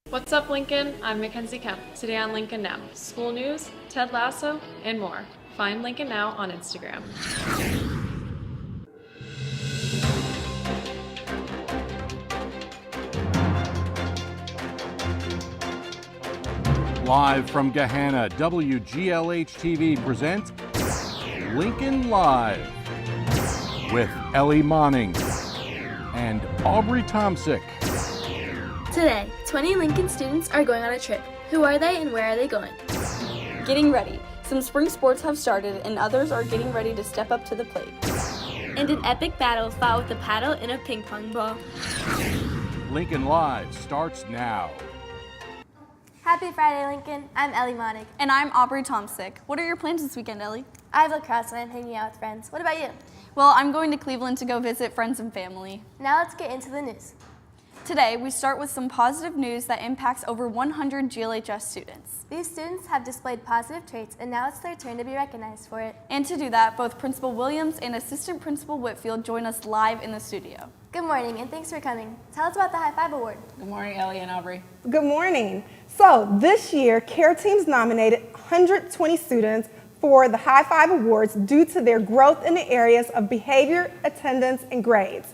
What's up, Lincoln? I'm Mackenzie Kemp. Today on Lincoln Now, school news, Ted Lasso, and more. Find Lincoln Now on Instagram. Live from Gahanna, WGLH-TV presents Lincoln Live with Ellie Monning and Aubrey Tomsick. Today, 20 Lincoln students are going on a trip. Who are they and where are they going? Getting ready. Some spring sports have started and others are getting ready to step up to the plate. And an epic battle fought with a paddle and a ping pong ball. Lincoln Live starts now. Happy Friday, Lincoln. I'm Ellie Monig. And I'm Aubrey Tomsick. What are your plans this weekend, Ellie? I have lacrosse and I'm hanging out with friends. What about you? Well, I'm going to Cleveland to go visit friends and family. Now let's get into the news. Today, we start with some positive news that impacts over 100 GLHS students. These students have displayed positive traits and now it's their turn to be recognized for it. And to do that, both Principal Williams and Assistant Principal Whitfield join us live in the studio. Good morning and thanks for coming. Tell us about the High Five Award. Good morning, Ellie and Aubrey. Good morning. So this year, CARE Teams nominated 120 students for the High Five Awards due to their growth in the areas of behavior, attendance, and grades.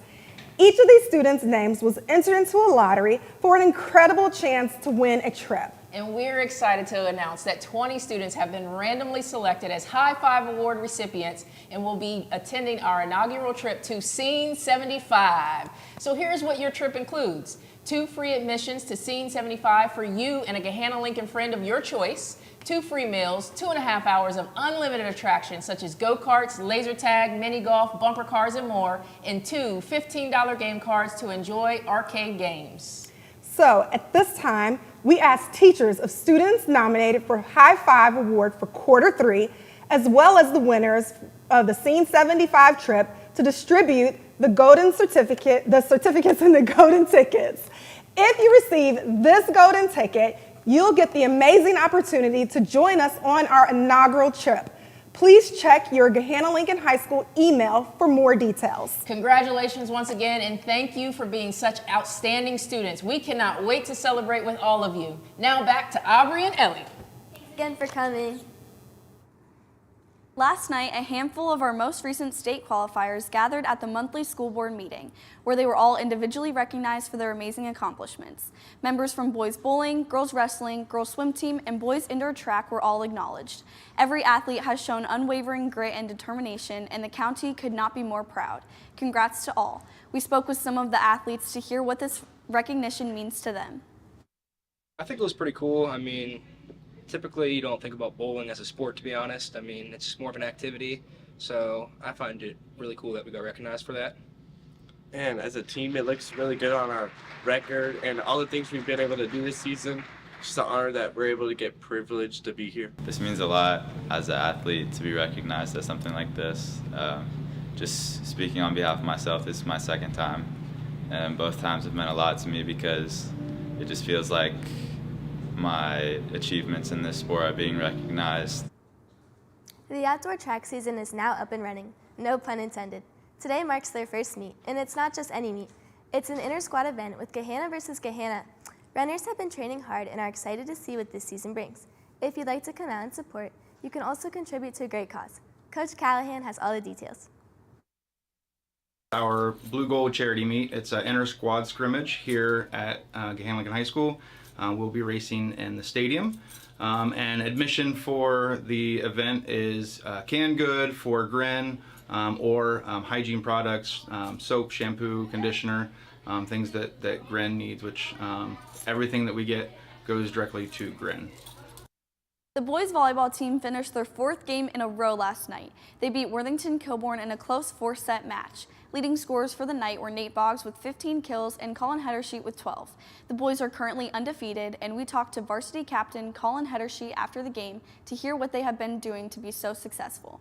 Each of these students' names was entered into a lottery for an incredible chance to win a trip. And we're excited to announce that 20 students have been randomly selected as High Five Award recipients and will be attending our inaugural trip to Scene 75. So here's what your trip includes. 2 free admissions to Scene 75 for you and a Gahanna Lincoln friend of your choice, 2 free meals, 2.5 hours of unlimited attractions such as go-karts, laser tag, mini golf, bumper cars, and more, and 2 $15 game cards to enjoy arcade games. So at this time, we asked teachers of students nominated for High Five Award for quarter 3, as well as the winners of the Scene 75 trip to distribute the certificates and the golden tickets. If you receive this golden ticket, you'll get the amazing opportunity to join us on our inaugural trip. Please check your Gahanna Lincoln High School email for more details. Congratulations once again, and thank you for being such outstanding students. We cannot wait to celebrate with all of you. Now back to Aubrey and Ellie. Thanks again for coming. Last night, a handful of our most recent state qualifiers gathered at the monthly school board meeting, where they were all individually recognized for their amazing accomplishments. Members from boys bowling, girls wrestling, girls swim team, and boys indoor track were all acknowledged. Every athlete has shown unwavering grit and determination, and the county could not be more proud. Congrats to all. We spoke with some of the athletes to hear what this recognition means to them. I think it was pretty cool. I mean, typically you don't think about bowling as a sport, to be honest. I mean, it's just more of an activity. So I find it really cool that we got recognized for that. And as a team, it looks really good on our record and all the things we've been able to do this season. Just an honor that we're able to get privileged to be here. This means a lot as an athlete to be recognized as something like this. Just speaking on behalf of myself, this is my second time. And both times have meant a lot to me because it just feels like my achievements in this sport are being recognized. The outdoor track season is now up and running. No pun intended. Today marks their first meet, and it's not just any meet. It's an inter-squad event with Gahanna versus Gahanna. Runners have been training hard and are excited to see what this season brings. If you'd like to come out and support, you can also contribute to a great cause. Coach Callahan has all the details. Our Blue Gold charity meet, it's an inter-squad scrimmage here at Gahanna Lincoln High School. We'll be racing in the stadium. And admission for the event is canned good for Grin or hygiene products, soap, shampoo, conditioner, things that Grin needs, which everything that we get goes directly to Grin. The boys volleyball team finished their 4th game in a row last night. They beat Worthington Kilbourne in a close 4-set match. Leading scorers for the night were Nate Boggs with 15 kills and Colin Hedersheet with 12. The boys are currently undefeated, and we talked to varsity captain Colin Hedersheet after the game to hear what they have been doing to be so successful.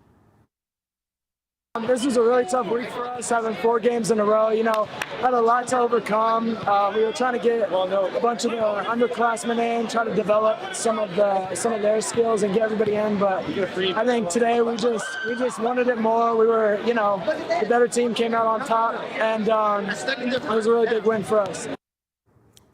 This was a really tough week for us, having 4 games in a row. Had a lot to overcome. We were trying to get a bunch of the underclassmen in, try to develop some of their skills and get everybody in. But I think today we just wanted it more. We were, the better team came out on top, and it was a really big win for us.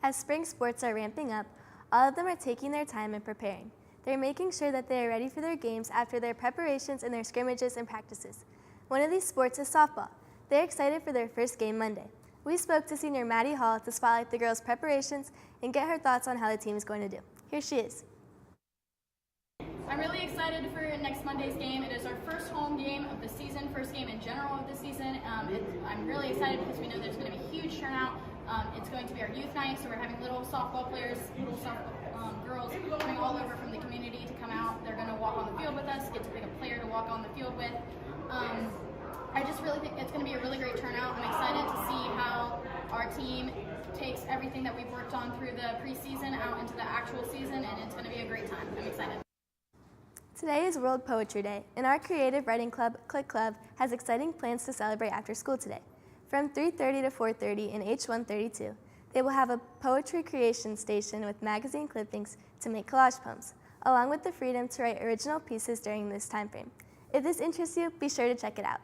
As spring sports are ramping up, all of them are taking their time and preparing. They're making sure that they are ready for their games after their preparations and their scrimmages and practices. One of these sports is softball. They're excited for their first game Monday. We spoke to senior Maddie Hall to spotlight the girls' preparations and get her thoughts on how the team is going to do. Here she is. I'm really excited for next Monday's game. It is our first home game of the season, first game in general of the season. I'm really excited because we know there's going to be a huge turnout. It's going to be our youth night, so we're having little softball players, little softball girls coming all over from the community to come out. They're going to walk on the field with us, get to pick a player to walk on the field with. I just really think it's going to be a really great turnout. I'm excited to see how our team takes everything that we've worked on through the preseason out into the actual season, and it's going to be a great time. I'm excited. Today is World Poetry Day, and our creative writing club, Click Club, has exciting plans to celebrate after school today. From 3:30 to 4:30 in H132, they will have a poetry creation station with magazine clippings to make collage poems, along with the freedom to write original pieces during this time frame. If this interests you, be sure to check it out.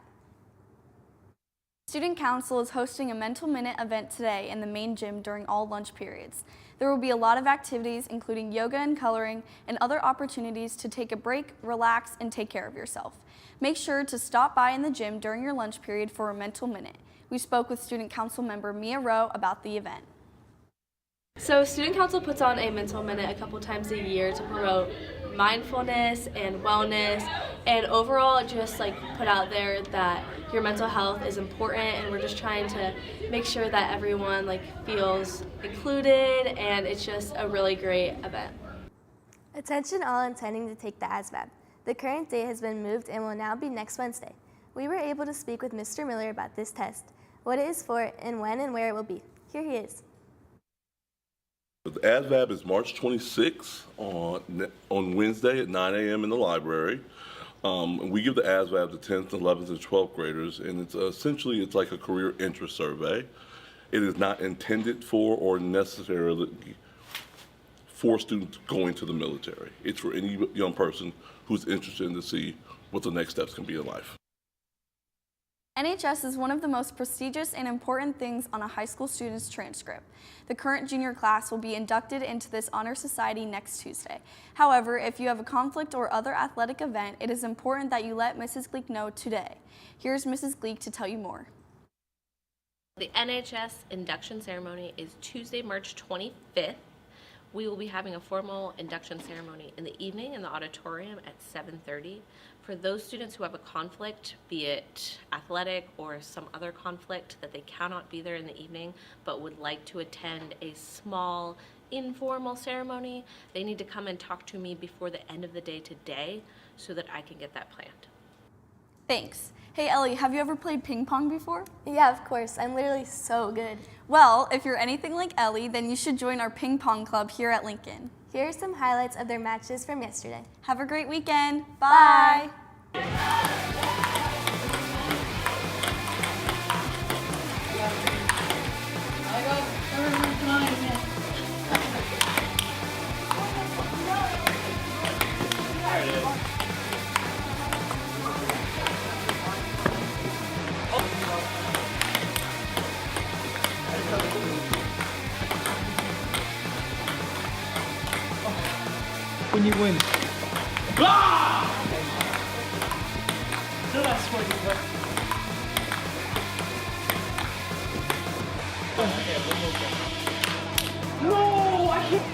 Student Council is hosting a Mental Minute event today in the main gym during all lunch periods. There will be a lot of activities, including yoga and coloring, and other opportunities to take a break, relax, and take care of yourself. Make sure to stop by in the gym during your lunch period for a Mental Minute. We spoke with Student Council member Mia Rowe about the event. So Student Council puts on a Mental Minute a couple times a year to promote mindfulness and wellness, and overall just like put out there that your mental health is important, and we're just trying to make sure that everyone feels included, and it's just a really great event. Attention all intending to take the ASVAB. The current date has been moved and will now be next Wednesday. We were able to speak with Mr. Miller about this test, what it is for, and when and where it will be. Here he is. The ASVAB is March 26th on Wednesday at 9 a.m. in the library. We give the ASVAB to 10th, 11th, and 12th graders, and it's essentially like a career interest survey. It is not intended for or necessarily for students going to the military. It's for any young person who's interested in to see what the next steps can be in life. NHS is one of the most prestigious and important things on a high school student's transcript. The current junior class will be inducted into this honor society next Tuesday. However, if you have a conflict or other athletic event, it is important that you let Mrs. Gleek know today. Here's Mrs. Gleek to tell you more. The NHS induction ceremony is Tuesday, March 25th. We will be having a formal induction ceremony in the evening in the auditorium at 7:30. For those students who have a conflict, be it athletic or some other conflict that they cannot be there in the evening but would like to attend a small informal ceremony, they need to come and talk to me before the end of the day today so that I can get that planned. Thanks. Hey Ellie, have you ever played ping pong before? Yeah, of course. I'm literally so good. Well, if you're anything like Ellie, then you should join our ping pong club here at Lincoln. Here are some highlights of their matches from yesterday. Have a great weekend. Bye. When you win. Ah! So that's what you put. No, I can't.